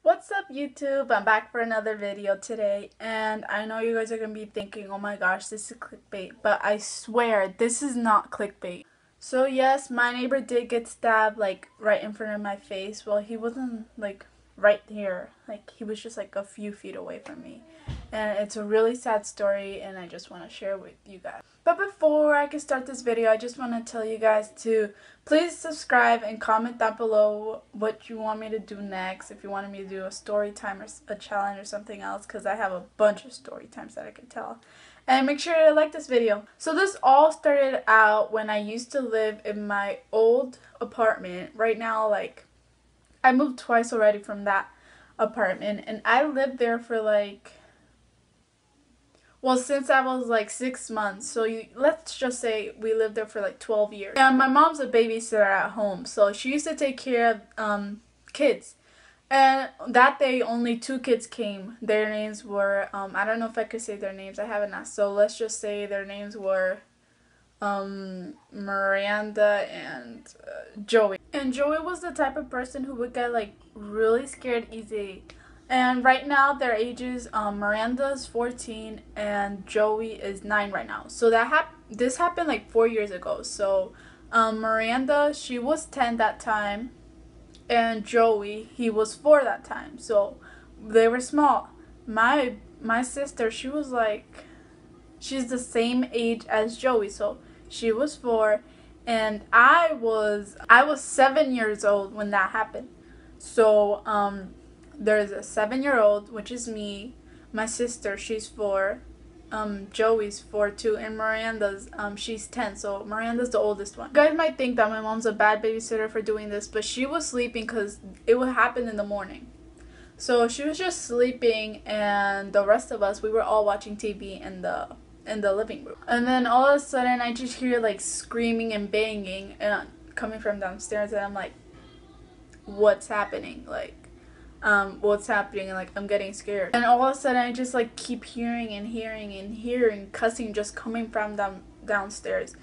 What's up, YouTube? I'm back for another video today, and I know you guys are gonna be thinking, oh my gosh, this is clickbait, but I swear this is not clickbait. So yes, my neighbor did get stabbed like right in front of my face. Well, he wasn't like right here, like he was just like a few feet away from me, and it's a really sad story, and I just want to share with you guys. But before I can start this video, I just want to tell you guys to please subscribe and comment down below what you want me to do next. If you wanted me to do a story time or a challenge or something else, because I have a bunch of story times that I can tell. And make sure to like this video. So this all started out when I used to live in my old apartment. Right now, like, I moved twice already from that apartment, and I lived there for like, well, since I was like 6 months. So let's just say we lived there for like 12 years. And my mom's a babysitter at home, so she used to take care of kids. And that day, only 2 kids came. Their names were, I don't know if I could say their names. I haven't asked. So let's just say their names were Miranda and Joey. And Joey was the type of person who would get like really scared easy. And right now their ages, Miranda's 14 and Joey is 9 right now. So this happened like 4 years ago. So Miranda, she was 10 that time, and Joey, he was 4 that time. So they were small. My sister, she was like, she's the same age as Joey, so she was 4, and I was 7 years old when that happened. So there's a 7-year-old, which is me, my sister, she's 4, Joey's 4 too, and Miranda's she's 10, so Miranda's the oldest one. You guys might think that my mom's a bad babysitter for doing this, but she was sleeping because it would happen in the morning. So she was just sleeping, and the rest of us, we were all watching TV in the living room. And then all of a sudden I just hear like screaming and banging and coming from downstairs, and I'm like, what's happening? Like, what's happening? And like, I'm getting scared. And all of a sudden I just like keep hearing and hearing cussing just coming from downstairs.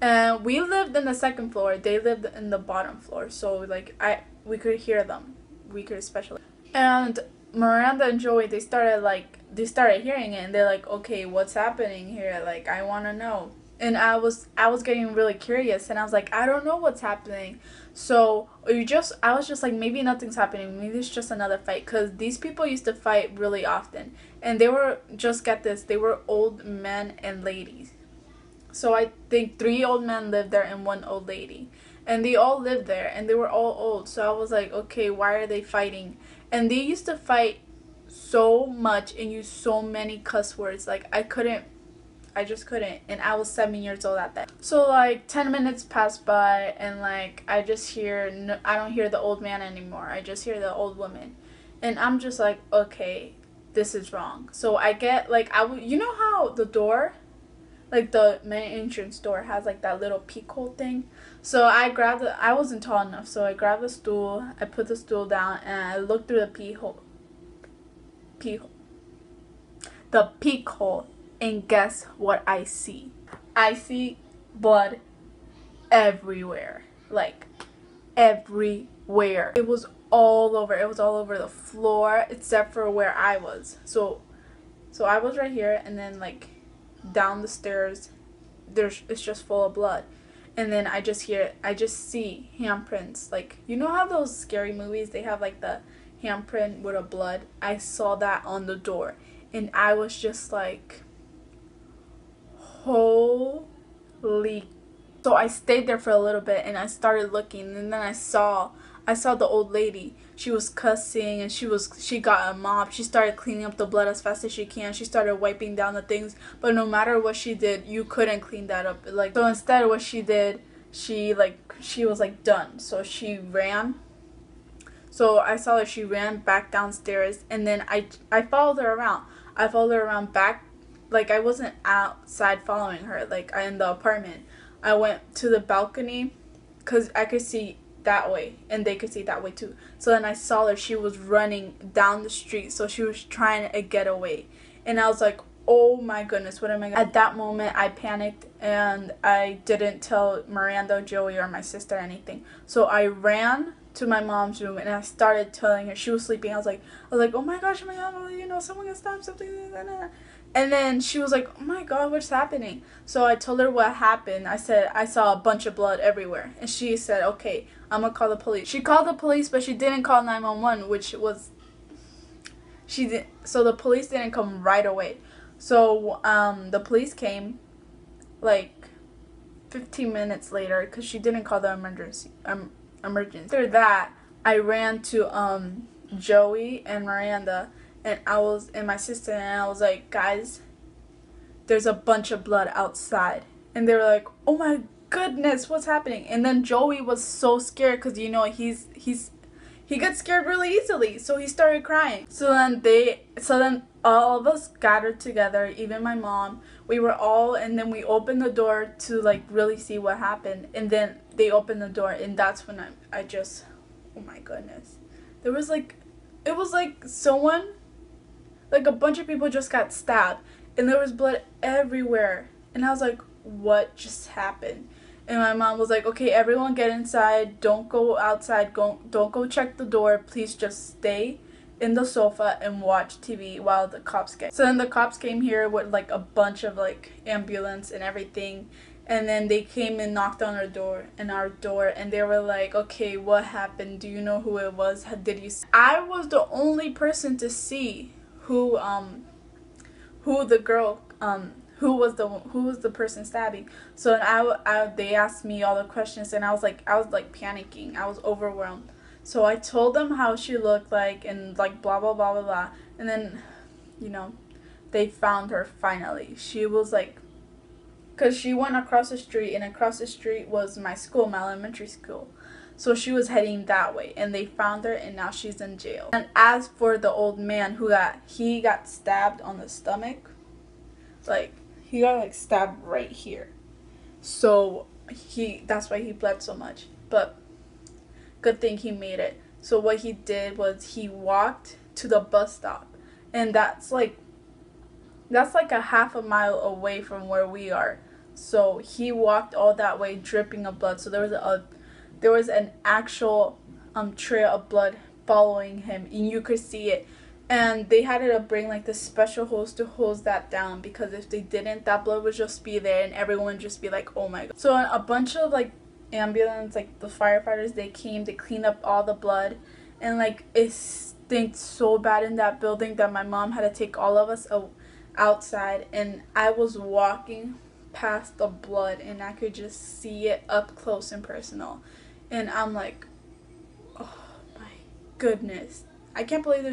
And we lived in the 2nd floor, they lived in the bottom floor, so like we could hear them. We could especially. And Miranda and Joey, they started hearing it, and they're like, okay, what's happening here? Like, I want to know. And I was getting really curious, and I was like, I don't know what's happening. So I was just like, maybe nothing's happening, maybe it's just another fight, because these people used to fight really often, and they were, just get this, they were old men and ladies. So I think 3 old men lived there and 1 old lady, and they all lived there, and they were all old. So I was like, okay, why are they fighting? And they used to fight so much and use so many cuss words. Like, I just couldn't, and I was 7 years old at that. So like 10 minutes passed by, and like I don't hear the old man anymore. I just hear the old woman, and I'm just like, okay, this is wrong. So I get like, you know how the door, like the main entrance door, has like that little peek hole thing. So I wasn't tall enough, so I grabbed the stool, I put the stool down, and I looked through the peek hole. And guess what I see? I see blood everywhere. Like, everywhere. It was all over. It was all over the floor, except for where I was. So I was right here, and then like down the stairs, it's just full of blood. And then I just see handprints. Like, you know how those scary movies, they have like the handprint with a blood? I saw that on the door, and I was just like, holy. So I stayed there for a little bit, and I started looking, and then I saw the old lady. She was cussing, and she got a mop. She started cleaning up the blood as fast as she can. She started wiping down the things, but no matter what she did, you couldn't clean that up. Like, so instead what she did, she was like done. So she ran. So I saw that she ran back downstairs, and then I followed her around. I followed her around back. Like, I wasn't outside following her, like, in the apartment. I went to the balcony because I could see that way, and they could see that way too. So then I saw her. She was running down the street, so she was trying to get away. And I was like, oh my goodness, what am I gonna do? At that moment, I panicked, and I didn't tell Miranda, Joey, or my sister anything. So I ran to my mom's room and I started telling her. She was sleeping. I was like, oh my gosh, my mom, you know, someone got stabbed, something. And then she was like, oh my god, what's happening? So I told her what happened. I said I saw a bunch of blood everywhere. And she said, okay, I'm gonna call the police. She called the police, but she didn't call 911, which was, so the police didn't come right away. So the police came like 15 minutes later because she didn't call the emergency. After that, I ran to Joey and Miranda and my sister, and I was like, guys, there's a bunch of blood outside. And they were like, oh my goodness, what's happening? And then Joey was so scared because, you know, he gets scared really easily, so he started crying. So then all of us gathered together, even my mom. We were all, and then we opened the door to like really see what happened. And then they opened the door, and that's when I just, oh my goodness. There was like, it was like someone, like a bunch of people just got stabbed, and there was blood everywhere. And I was like, what just happened? And my mom was like, okay, everyone get inside. Don't go outside. Don't go check the door. Please just stay in the sofa and watch TV while the cops came. So then the cops came here with like a bunch of like ambulance and everything. And then they came and knocked on our door, and they were like, okay, what happened? Do you know who it was? Did you see? I was the only person to see who the girl who was the person stabbing. So they asked me all the questions, and I was like panicking. I was overwhelmed. So I told them how she looked like, and like blah blah blah blah blah. And then, you know, they found her finally. She was like, because she went across the street, and across the street was my school, my elementary school. So she was heading that way, and they found her, and now she's in jail. And as for the old man who got stabbed on the stomach, like he got like stabbed right here. So that's why he bled so much. But good thing he made it. So what he did was he walked to the bus stop, and that's like a half a mile away from where we are. So he walked all that way dripping of blood. So there was an actual trail of blood following him, and you could see it. And they had to bring like this special hose to hose that down, because if they didn't, that blood would just be there and everyone would just be like, oh my god. So a bunch of like ambulance, like the firefighters, they came to clean up all the blood, and like it stinks so bad in that building that my mom had to take all of us outside, and I was walking past the blood and I could just see it up close and personal, and I'm like, oh my goodness, I can't believe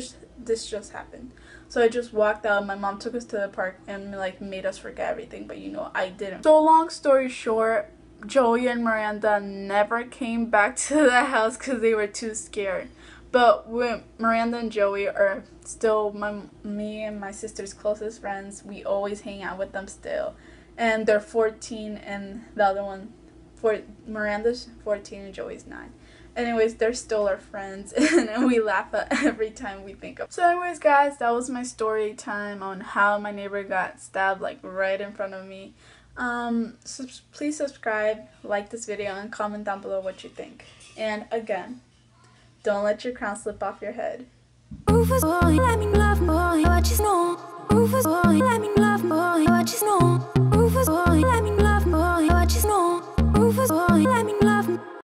this just happened. So I just walked out. My mom took us to the park and like made us forget everything, but you know, I didn't. So long story short, Joey and Miranda never came back to the house because they were too scared. But when Miranda and Joey are still me and my sister's closest friends, we always hang out with them still. And they're 14, and the other one, Miranda's 14 and Joey's 9. Anyways, they're still our friends, and we laugh at every time we think of. So anyways, guys, that was my story time on how my neighbor got stabbed like right in front of me. So please subscribe, like this video, and comment down below what you think. And again, don't let your crown slip off your head. Let me love more, what you know. Let me love more, what you know.